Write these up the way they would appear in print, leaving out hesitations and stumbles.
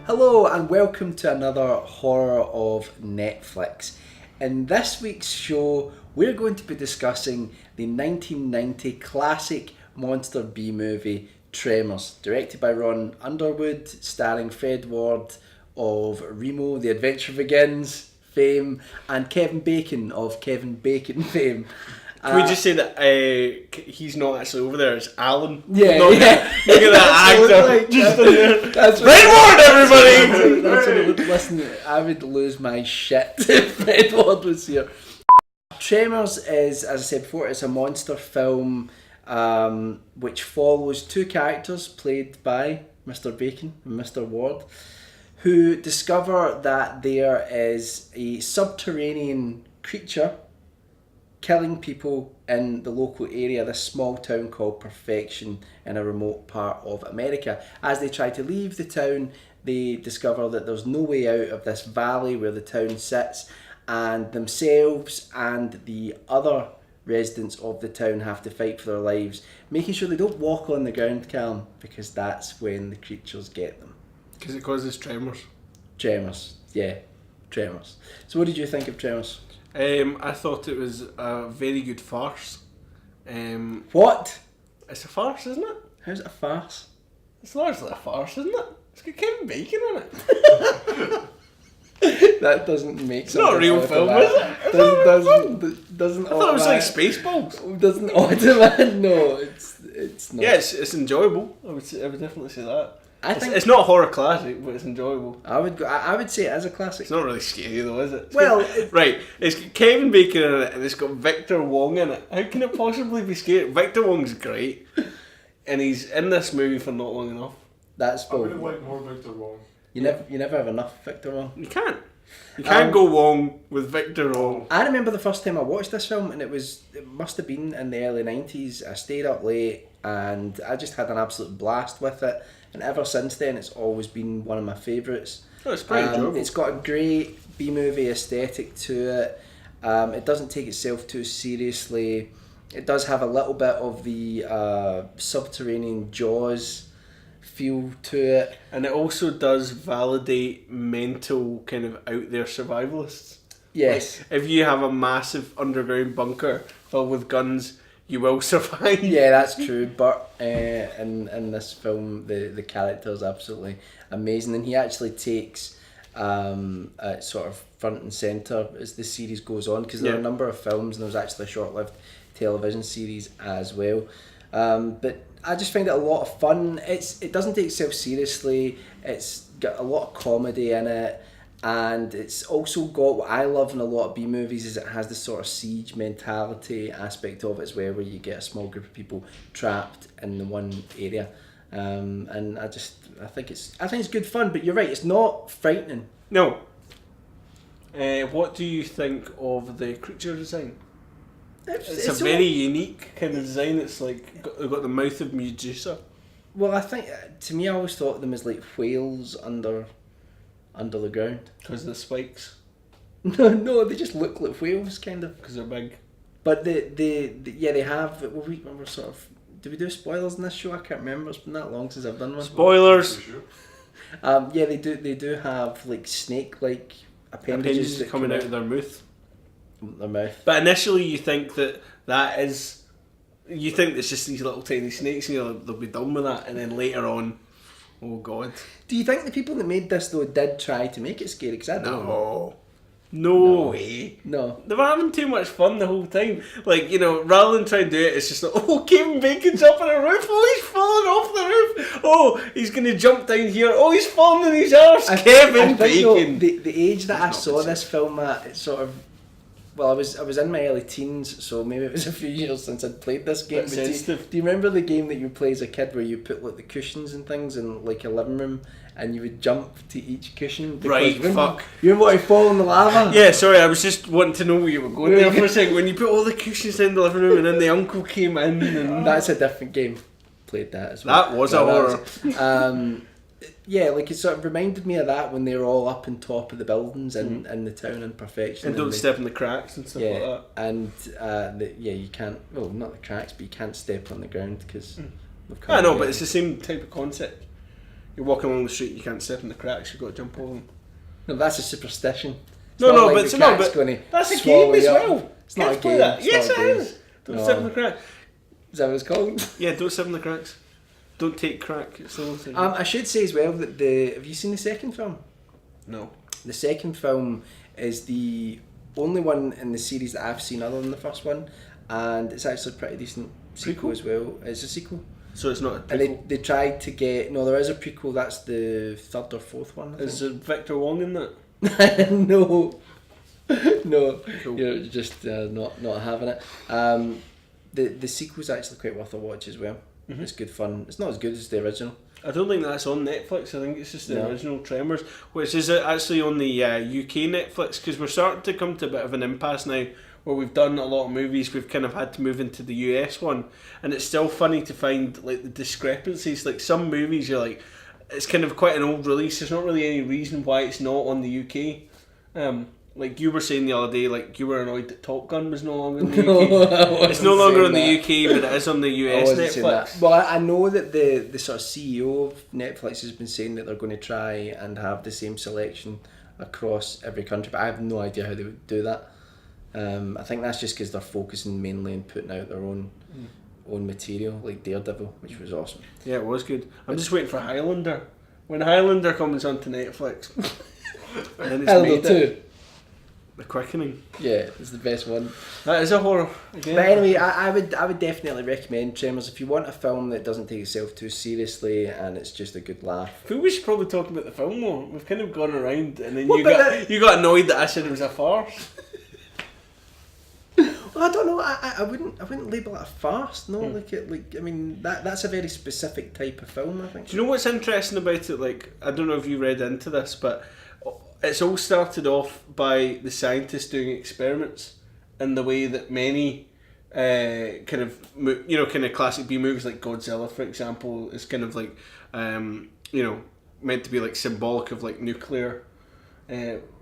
Hello and welcome to another Horror of Netflix. In this week's show, we're going to be discussing the 1990 classic monster B-movie Tremors, directed by Ron Underwood, starring Fred Ward of Remo, The Adventure Begins fame, and Kevin Bacon of Kevin Bacon fame. Can we just say that he's not actually over there, it's Alan? Yeah. Look at that actor. Like, just in there. That's Fred Ward, everybody! That's what I would listen. I would lose my shit if Fred Ward was here. Tremors is, as I said before, it's a monster film which follows two characters played by Mr. Bacon and Mr. Ward, who discover that there is a subterranean creature killing people in the local area, this small town called Perfection in a remote part of America. As they try to leave the town, they discover that there's no way out of this valley where the town sits, and themselves and the other residents of the town have to fight for their lives, making sure they don't walk on the ground, Callum, because that's when the creatures get them. Because it causes tremors. Tremors, yeah, Tremors. So what did you think of Tremors? I thought it was a very good farce. What? It's a farce, isn't it? How's it a farce? It's largely a farce, isn't it? It's got Kevin Bacon in it. That doesn't make sense. It's not a real film, is it? Doesn't I thought it was like Spaceballs. Doesn't automatic? No, it's not. Yeah, it's enjoyable. I would definitely say that. I think it's not a horror classic, but it's enjoyable. I would say it is a classic. It's not really scary though, is it? Well, right. It's got Kevin Bacon in it, and it's got Victor Wong in it. How can it possibly be scary? Victor Wong's great, and he's in this movie for not long enough. That's I would have liked more Victor Wong. You never have enough Victor Wong. You can't go Wong with Victor Wong. I remember the first time I watched this film, and it must have been in the early 90s. I stayed up late, and I just had an absolute blast with it. And ever since then, it's always been one of my favourites. Oh, it's pretty enjoyable. It's got a great B-movie aesthetic to it. It doesn't take itself too seriously. It does have a little bit of the subterranean Jaws feel to it. And it also does validate mental kind of out there survivalists. Yes. Like, if you have a massive underground bunker filled with guns, you will survive. Yeah, that's true. But in this film, the character is absolutely amazing, and he actually takes sort of front and centre as the series goes on, because there are a number of films, and there's actually a short-lived television series as well. But I just find it a lot of fun. It doesn't take itself seriously. It's got a lot of comedy in it. And it's also got what I love in a lot of B movies is it has this sort of siege mentality aspect of it as well, where you get a small group of people trapped in the one area, and I think it's good fun. But you're right, it's not frightening. No. What do you think of the creature design? It's a very unique kind of design. It's like they've got the mouth of Medusa. Well, I think to me, I always thought of them as like whales under the ground. Because of the spikes? No, they just look like whales, kind of. Because they're big. But they have. Well, we're sort of. Did we do spoilers in this show? I can't remember. It's been that long since I've done one. Spoilers. Yeah, they do have like snake-like appendages coming out of their mouth. Their mouth. But initially, you think that is. You think it's just these little tiny snakes, and they'll be done with that, and then later on. Oh God! Do you think the people that made this though did try to make it scary? Because I don't know. No way. No. They were having too much fun the whole time. Like, rather than try and do it, it's just like, oh, Kevin Bacon's up on a roof. Oh, he's falling off the roof. Oh, he's going to jump down here. Oh, he's falling in his arse. Kevin Bacon. The age that I saw this film at, it sort of. Well, I was in my early teens, so maybe it was a few years since I'd played this game. That's sensitive. Do you remember the game that you play as a kid where you put like the cushions and things in like a living room and you would jump to each cushion? Right, fuck. You remember what I fall in the lava? Yeah, sorry, I was just wanting to know where you were going there for a second. When you put all the cushions in the living room and then the uncle came in and... That's a different game. Played that as well. That was a horror. Yeah, like it sort of reminded me of that when they were all up on top of the buildings in the town in Perfection. And don't step in the cracks and stuff like that. And you can't, well, not the cracks, but you can't step on the ground because I know, but it's the same type of concept. you're walking along the street, you can't step in the cracks. You've got to jump over them. No, that's a superstition. It's No, not no, like but the it's not. cat's But gonna that's a swallow game as you up. well. It's not a Kids play game. that. It's Yes, not a it game. is. Don't No. step in the cracks. Is that what it's called? Yeah, don't step in the cracks. Don't take crack. It's the whole thing. I should say as well that have you seen the second film? No. The second film is the only one in the series that I've seen other than the first one, and it's actually a pretty decent sequel as well. It's a sequel. So it's not a And prequel. they tried to get... No, there is a prequel. That's the third or fourth one, I Is think. there Victor Wong in that? No. No. Cool. You're just not having it. The sequel's actually quite worth a watch as well. Mm-hmm. It's good fun. It's not as good as the original. I don't think that's on Netflix. I think it's just the No. original Tremors, which is actually on the UK Netflix, because we're starting to come to a bit of an impasse now where we've done a lot of movies. We've kind of had to move into the US one, and it's still funny to find like the discrepancies. Like some movies, you're like, it's kind of quite an old release. There's not really any reason why it's not on the UK. Like you were saying the other day, like you were annoyed that Top Gun was no longer in the UK. It's no longer on the UK, but it is on the US Netflix. Well, I know that the sort of CEO of Netflix has been saying that they're going to try and have the same selection across every country, but I have no idea how they would do that. I think that's just because they're focusing mainly on putting out their own material, like Daredevil, which was awesome. Yeah, it was good. I'm just waiting for Highlander. When Highlander comes onto Netflix, and then it's Highlander made 2. it. The Quickening. Yeah, it's the best one. That is a horror. Again. But anyway, I would definitely recommend Tremors if you want a film that doesn't take itself too seriously and it's just a good laugh. I think we should probably talk about the film more. We've kind of gone around, and then Well, you got annoyed that I said it was a farce. Well, I don't know. I wouldn't label it a farce. No, I mean that's a very specific type of film. I think. Do you know what's interesting about it? Like, I don't know if you read into this, but it's all started off by the scientists doing experiments in the way that many kind of classic B movies like Godzilla, for example, is kind of like meant to be like symbolic of like nuclear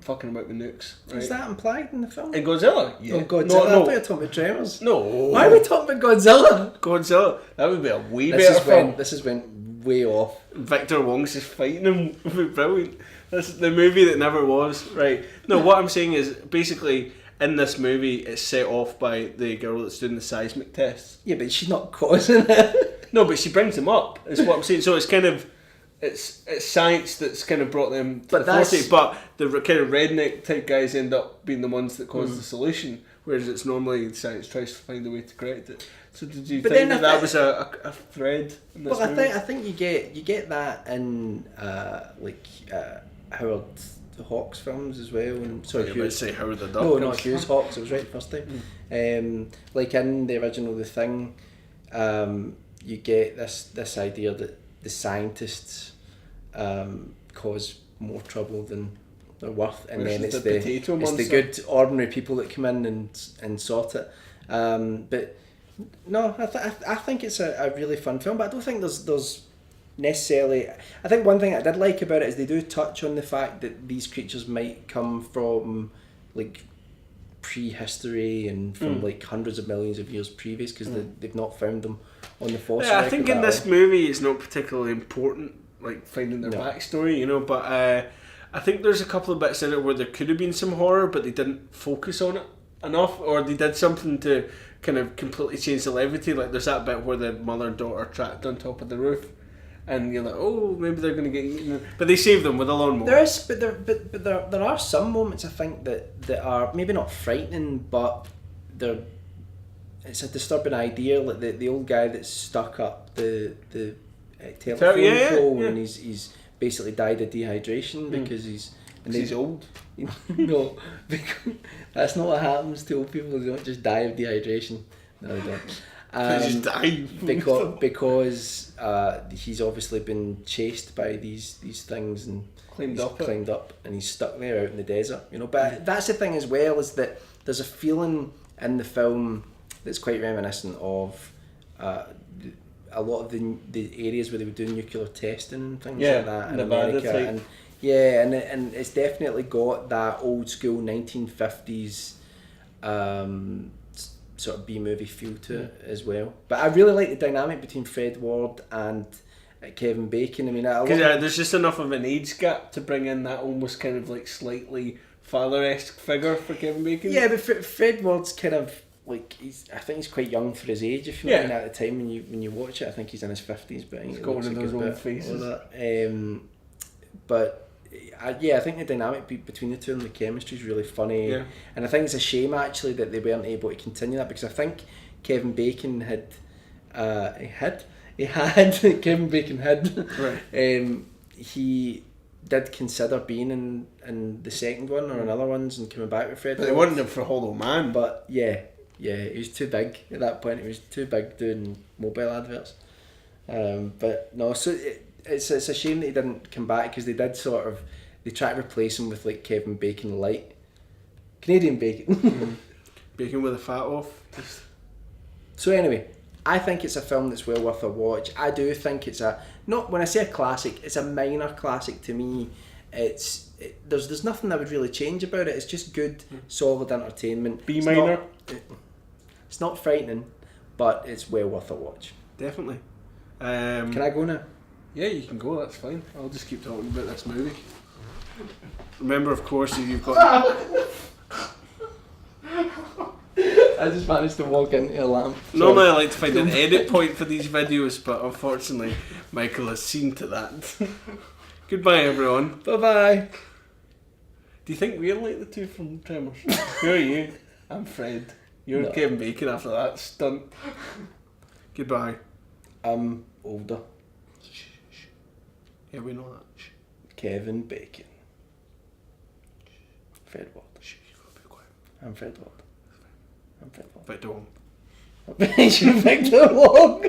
fucking about with nukes. Right? Is that implied in the film? In Godzilla? Yeah. Oh, Godzilla. No, I thought you were talking about Tremors. No. Why are we talking about Godzilla? Godzilla. That would be a way better film. This has went way off. Victor Wong's just fighting him. It would be brilliant. That's the movie that never was. Right. No, what I'm saying is basically in this movie it's set off by the girl that's doing the seismic tests. Yeah, but she's not causing it. No, but she brings them up, is what I'm saying. So it's kind of it's science that's kind of brought them to the forefront, but the kind of redneck type guys end up being the ones that cause the solution, whereas it's normally science tries to find a way to correct it. So did you think that was a thread in this movie? I think you get that in Howard Hawks films as well. And sorry, you might say Howard the Duck. No, not Hughes Hawks. It was right the first time. Like in the original The Thing, you get this idea that the scientists cause more trouble than they're worth, and then it's the good ordinary people that come in and sort it. But no, I think it's a really fun film, but I don't think there's necessarily. I think one thing I did like about it is they do touch on the fact that these creatures might come from like prehistory and from like hundreds of millions of years previous, because they've not found them on the fossil record. I think in this movie it's not particularly important, like finding their backstory, but I think there's a couple of bits in it where there could have been some horror, but they didn't focus on it enough, or they did something to kind of completely change the levity. Like there's that bit where the mother and daughter are trapped on top of the roof, and you're like, oh, maybe they're going to get eaten, but they save them with a lawnmower. There are some moments I think that are maybe not frightening, but it's a disturbing idea. Like the old guy that's stuck up the telephone pole, and he's basically died of dehydration because he's old. No, that's not what happens to old people. They don't just die of dehydration. No, they don't. They just die because he's obviously been chased by these things and climbed up, and he's stuck there out in the desert. But that's the thing as well, is that there's a feeling in the film that's quite reminiscent of a lot of the areas where they would do nuclear testing and things like that in America, and it's definitely got that old school 1950s sort of B-movie feel to it as well. But I really like the dynamic between Fred Ward and at Kevin Bacon. I mean, I Because love there's just enough of an age gap to bring in that almost kind of like slightly father-esque figure for Kevin Bacon. yeah, but Fred Ward's kind of like I think he's quite young for his age. If you know, at the time when you watch it, I think he's in his 50s, but he's got one of those old faces. But I think the dynamic between the two and the chemistry is really funny, and I think it's a shame actually that they weren't able to continue that, because I think Kevin Bacon had Kevin Bacon had right. He did consider being in the second one or another ones and coming back with Fred. But they wanted him for Hollow Man. But yeah, he was too big at that point. He was too big doing mobile adverts. But no, so it's a shame that he didn't come back, because they tried to replace him with like Kevin Bacon light, Canadian Bacon. Bacon with a fat off. So anyway, I think it's a film that's well worth a watch. I do think it's when I say a classic, it's a minor classic to me. There's nothing that would really change about it. It's just good, solid entertainment. B minor. It's not frightening, but it's well worth a watch. Definitely. Can I go now? Yeah, you can go, that's fine. I'll just keep talking about this movie. Remember, of course, you've got... I just managed to walk into a lamp. Normally I like to find an edit point for these videos, but unfortunately Michael has seen to that. Goodbye, everyone. Bye-bye. Do you think we're like the two from Tremors? Who are you? I'm Fred. You're Kevin Bacon after that stunt. Goodbye. I'm older. Yeah, we know that. Shh. Kevin Bacon. Fred Ward. Shh, you gotta be quiet. I'm Fred Ward. I'm Fred Ward. But don't. You picked the wrong.